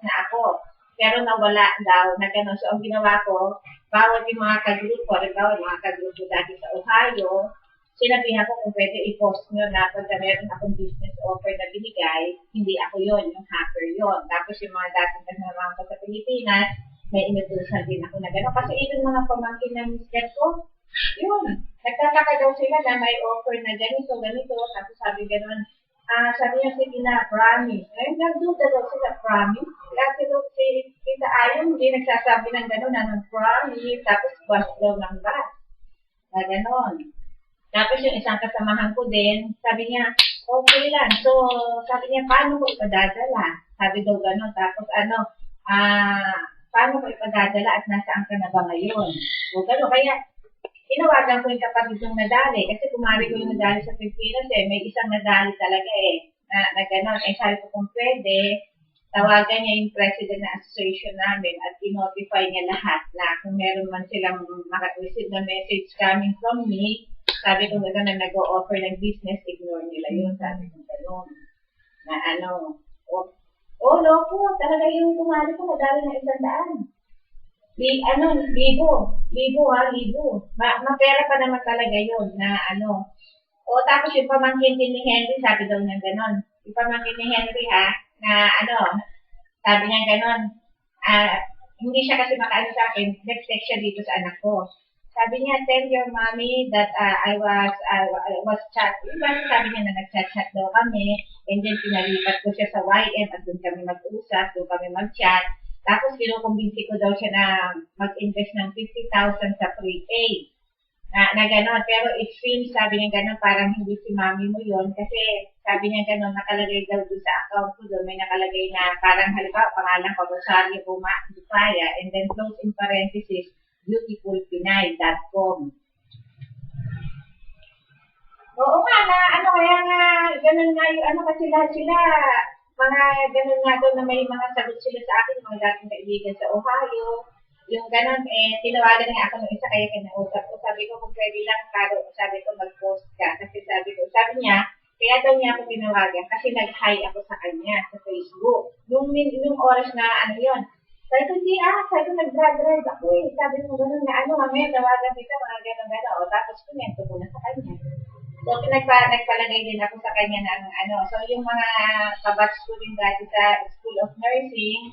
na ako. Pero nawala daw na gano'n. So, ang ginawa ko, bawat yung mga ka-group ko, halimbawa yung mga ka-group ko dati sa Ohio, sinabihan ko kung pwede i-post nyo na pagka meron akong business offer na binigay, hindi ako yon, yung hacker yon. Tapos yung mga dating kasama ko sa Pilipinas, may inutusan din ako na gano'n. Kasi even mga pamangkin ng mister ko, yun, nagtataka daw sila na may offer na ganito, ganito. Tapos sabi gano'n, sabi niya, sige na, promise. Ngayon, nagduda daw sila, promise. Kasi daw si Tita Ayon, hindi nagsasabi ng gano'n na promise. Tapos bus daw ng bus. Na gano'n. Tapos yung isang kasamahan ko din, sabi niya, okay lang. So, sabi niya, paano ko ipadadala? Sabi daw gano'n. Tapos paano ko ipadadala at nasaan ka na ba ngayon? O gano'n. Kaya, tinawagan ko yung kapatid yung nadali. Kasi kumari ko yung nadali sa Pilipinas may isang nadali talaga na gano'n. Sabi ko kung pwede, tawagan niya yung president na association namin at i-notify niya lahat na kung meron man silang maka-receive na message coming from me, sabi ko gano'n na nag-o-offer ng business, ignore nila yun. Sabi ko gano'n. Na loko, talaga yung kumari ko, nadali na 100. Libo. Mapera pa naman talaga yun na tapos yung pamangkin din ni Henry, sabi daw niya gano'n. Yung pamangkin ni Henry na sabi niya gano'n, hindi siya kasi makaano sa akin, nag-text siya dito sa anak ko. Sabi niya, tell your mommy that I was chat. Yung sabi niya na nag-chat daw kami, and then pinalipat ko siya sa YM at doon kami mag-usap, doon kami mag-chat. Tapos kinukumbinsi ko daw siya na mag-invest ng 50,000 sa prepaid. Na gano'n. Pero it seems, sabi niya gano'n, parang hindi si mami mo yon kasi sabi niya gano'n, nakalagay daw doon sa account ko doon, may nakalagay na parang halimbawa, pangalan ko, Rosario Bufaya, and then close in parenthesis, beautifulpinay.com. Oo nga kaya nga, gano'n nga yung kasi lahat sila, mga gano'n nga doon na may mga sagot sila sa akin, mga dating kaibigan sa Ohio, yung gano'n, tinawagan nga ako ng isa kaya kinausap ko, sabi ko kung pwede lang, sabi ko mag-post ka, kasi sabi niya, kaya daw niya ako tinawagan, kasi nag-hi ako sa kanya, sa Facebook. Yung oras na yun, sabi ko, sabi ko nag-drive ako sabi ko gano'n na mamaya tawagan kita, mga gano'n, tapos kunento ko na sa kanya. So, nagpalagay din ako sa kanya ng so yung mga kabatch ko din dati sa School of Nursing,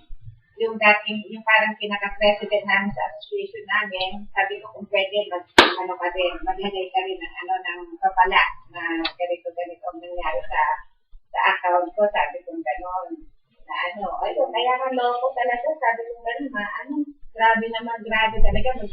yung parang pinaka-president namin sa association namin, sabi ko kung pwede, maglagay ka rin ng papala na ganito ang nangyari sa account ko, sabi ko gano'n. Ayun, kaya nga loko talaga, sabi ko gano'n, grabe talaga,